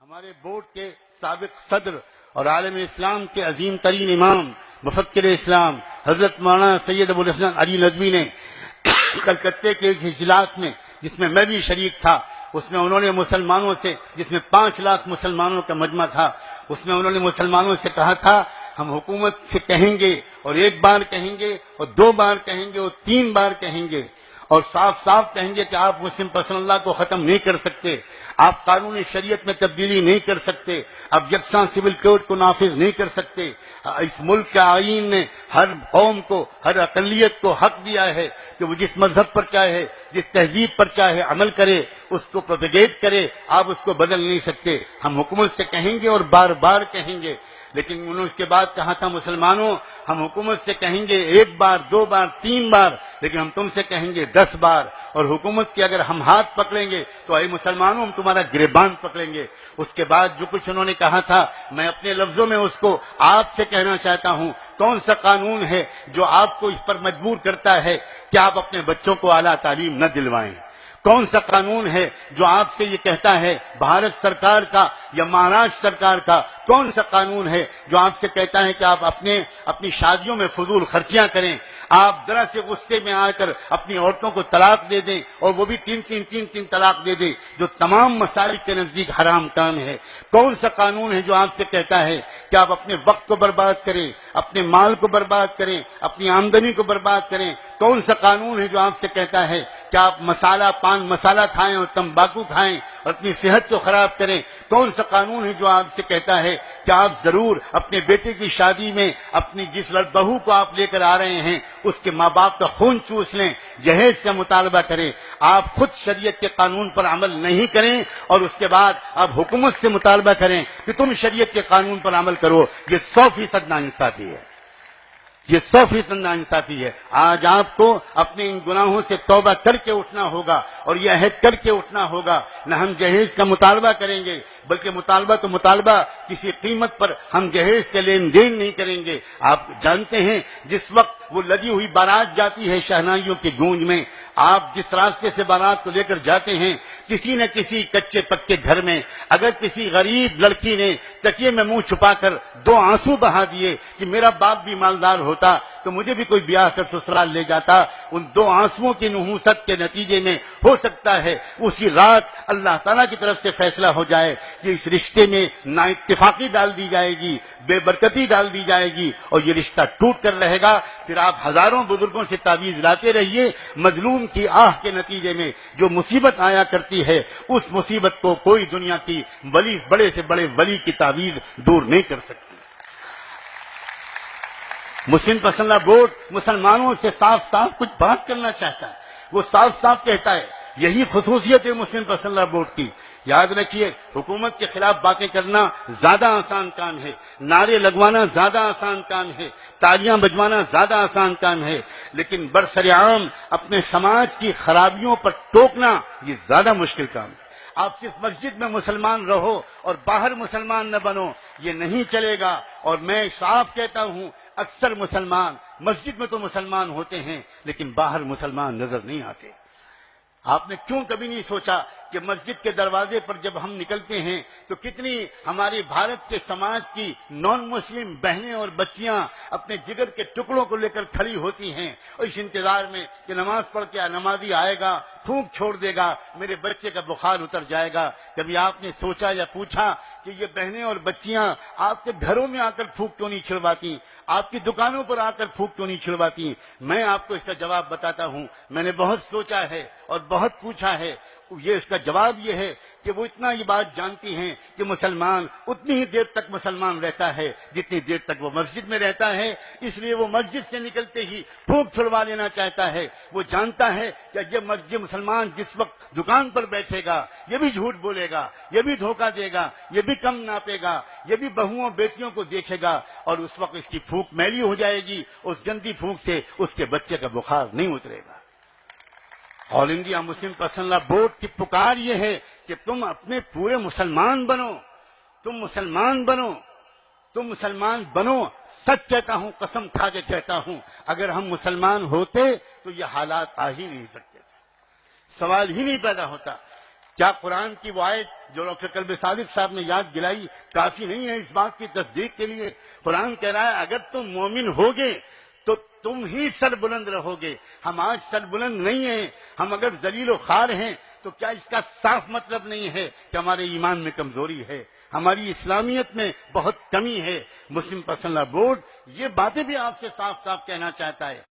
ہمارے بورڈ کے سابق صدر اور عالم اسلام کے عظیم ترین امام مفکر اسلام حضرت مولانا سید ابو الحسن علی ندوی نے کلکتے کے ایک اجلاس میں، جس میں میں بھی شریک تھا، اس میں انہوں نے مسلمانوں سے، جس میں 5 لاکھ مسلمانوں کا مجمع تھا، اس میں انہوں نے مسلمانوں سے کہا تھا ہم حکومت سے کہیں گے، اور 1 بار کہیں گے، اور 2 بار کہیں گے، اور 3 بار کہیں گے، اور صاف صاف کہیں گے کہ آپ مسلم پسند اللہ کو ختم نہیں کر سکتے، آپ قانون شریعت میں تبدیلی نہیں کر سکتے، آپ یکساں سول کوڈ کو نافذ نہیں کر سکتے۔ اس ملک کے آئین نے ہر قوم کو، ہر اقلیت کو حق دیا ہے کہ وہ جس مذہب پر چاہے، جس تہذیب پر چاہے عمل کرے، اس کو پروپیگیٹ کرے، آپ اس کو بدل نہیں سکتے۔ ہم حکومت سے کہیں گے اور بار بار کہیں گے، لیکن انہوں نے اس کے بعد کہا تھا مسلمانوں ہم حکومت سے کہیں گے 1 بار 2 بار 3 بار، لیکن ہم تم سے کہیں گے 10 بار، اور حکومت کے اگر ہم ہاتھ پکڑیں گے تو اے مسلمانوں ہم تمہارا گریبان پکڑیں گے۔ اس کے بعد جو کچھ انہوں نے کہا تھا، میں اپنے لفظوں میں اس کو آپ سے کہنا چاہتا ہوں، کون سا قانون ہے جو آپ کو اس پر مجبور کرتا ہے کہ آپ اپنے بچوں کو اعلیٰ تعلیم نہ دلوائیں؟ کون سا قانون ہے جو آپ سے یہ کہتا ہے، بھارت سرکار کا یا مہاراشٹر سرکار کا کون سا قانون ہے جو آپ سے کہتا ہے کہ آپ اپنی شادیوں میں فضول خرچیاں کریں، آپ ذرا سے غصے میں آ کر اپنی عورتوں کو طلاق دے دیں، اور وہ بھی 3 طلاق دے دیں، جو تمام مسالک کے نزدیک حرام کام ہے؟ کون سا قانون ہے جو آپ سے کہتا ہے کہ آپ اپنے وقت کو برباد کریں، اپنے مال کو برباد کریں، اپنی آمدنی کو برباد کریں؟ کون سا قانون ہے جو آپ سے کہتا ہے کہ آپ پان مسالہ کھائیں اور تمباکو کھائیں اور اپنی صحت کو خراب کریں؟ کون سا قانون ہے جو آپ سے کہتا ہے کہ آپ ضرور اپنے بیٹے کی شادی میں اپنی جس بہو کو آپ لے کر آ رہے ہیں اس کے ماں باپ کا خون چوس لیں، جہیز کا مطالبہ کریں؟ آپ خود شریعت کے قانون پر عمل نہیں کریں اور اس کے بعد آپ حکومت سے مطالبہ کریں کہ تم شریعت کے قانون پر عمل کرو، یہ 100% ناانصافی ہے، یہ 100% ناانصافی ہے۔ آج آپ کو اپنے ان گناہوں سے توبہ کر کے اٹھنا ہوگا، اور یہ عہد کر کے اٹھنا ہوگا، نہ ہم جہیز کا مطالبہ کریں گے، بلکہ مطالبہ کسی قیمت پر ہم جہیز کے لین دین نہیں کریں گے۔ آپ جانتے ہیں جس وقت وہ لگی ہوئی بارات جاتی ہے شہنائیوں کی گونج میں، آپ جس راستے سے بارات کو لے کر جاتے ہیں، کسی نہ کسی کچے پکے گھر میں اگر کسی غریب لڑکی نے تکیے میں منہ چھپا کر 2 آنسو بہا دیے کہ میرا باپ بھی مالدار ہوتا تو مجھے بھی کوئی بیاہ کر سسرال لے جاتا، ان 2 آنسوؤں کی نحوست کے نتیجے میں ہو سکتا ہے اسی رات اللہ تعالیٰ کی طرف سے فیصلہ ہو جائے کہ اس رشتے میں نااتفاقی ڈال دی جائے گی، بے برکتی ڈال دی جائے گی، اور یہ رشتہ ٹوٹ کر رہے گا۔ پھر آپ ہزاروں بزرگوں سے تعویذ لاتے رہیے، مظلوم کی آہ کے نتیجے میں جو مصیبت آیا کرتی ہے اس مصیبت کو کوئی دنیا کی ولی، بڑے سے بڑے ولی کی تعویذ دور نہیں کر سکتی۔ مسلم پسندہ بورڈ مسلمانوں سے صاف صاف کچھ بات کرنا چاہتا ہے، وہ صاف صاف کہتا ہے، یہی خصوصیت ہے مسلم پسندہ بورڈ کی۔ یاد رکھیے، حکومت کے خلاف باتیں کرنا زیادہ آسان کام ہے، نعرے لگوانا زیادہ آسان کام ہے، تالیاں بجوانا زیادہ آسان کام ہے، لیکن برسرعام اپنے سماج کی خرابیوں پر ٹوکنا یہ زیادہ مشکل کام ہے۔ آپ صرف مسجد میں مسلمان رہو اور باہر مسلمان نہ بنو، یہ نہیں چلے گا۔ اور میں صاف کہتا ہوں، اکثر مسلمان مسجد میں تو مسلمان ہوتے ہیں لیکن باہر مسلمان نظر نہیں آتے۔ آپ نے کیوں کبھی نہیں سوچا کہ مسجد کے دروازے پر جب ہم نکلتے ہیں تو کتنی ہماری بھارت کے سماج کی نان مسلم بہنیں اور بچیاں اپنے جگر کے ٹکڑوں کو لے کر کھڑی ہوتی ہیں، اور اس انتظار میں کہ نماز پڑھ کے نمازی آئے گا، پھونک چھوڑ دے گا، میرے بچے کا بخار اتر جائے گا۔ کبھی آپ نے سوچا یا پوچھا کہ یہ بہنیں اور بچیاں آپ کے گھروں میں آ کر پھونک کیوں نہیں چھڑواتی، آپ کی دکانوں پر آ کر پھونک کیوں نہیں چھڑواتی؟ میں آپ کو اس کا جواب بتاتا ہوں، میں نے بہت سوچا ہے اور بہت پوچھا ہے۔ یہ اس کا جواب یہ ہے کہ وہ اتنا یہ بات جانتی ہیں کہ مسلمان اتنی ہی دیر تک مسلمان رہتا ہے جتنی دیر تک وہ مسجد میں رہتا ہے، اس لیے وہ مسجد سے نکلتے ہی پھونک چھڑوا لینا چاہتا ہے۔ وہ جانتا ہے کہ یہ مسلمان جس وقت دکان پر بیٹھے گا یہ بھی جھوٹ بولے گا، یہ بھی دھوکہ دے گا، یہ بھی کم ناپے گا، یہ بھی بہوؤں بیٹیوں کو دیکھے گا، اور اس وقت اس کی پھونک میلی ہو جائے گی، اس گندی پھونک سے اس کے بچے کا بخار نہیں اترے گا۔ آل انڈیا مسلم پسندہ بورڈ کی پکار یہ ہے کہ تم اپنے پورے مسلمان بنو، تم مسلمان بنو، تم مسلمان بنو۔ سچ کہتا ہوں، قسم کھا کے کہتا ہوں، اگر ہم مسلمان ہوتے تو یہ حالات آ ہی نہیں سکتے تھے، سوال ہی نہیں پیدا ہوتا۔ کیا قرآن کی وہ آیت جو ڈاکٹر قلب صادق صاحب نے یاد دلائی کافی نہیں ہے اس بات کی تصدیق کے لیے؟ قرآن کہہ رہا ہے اگر تم مومن ہوگے تو تم ہی سر بلند رہو گے. ہم آج سر بلند نہیں ہیں. ہم اگر ذلیل و خوار ہیں تو کیا اس کا صاف مطلب نہیں ہے کہ ہمارے ایمان میں کمزوری ہے، ہماری اسلامیت میں بہت کمی ہے؟ مسلم پرسنل لا بورڈ یہ باتیں بھی آپ سے صاف صاف کہنا چاہتا ہے.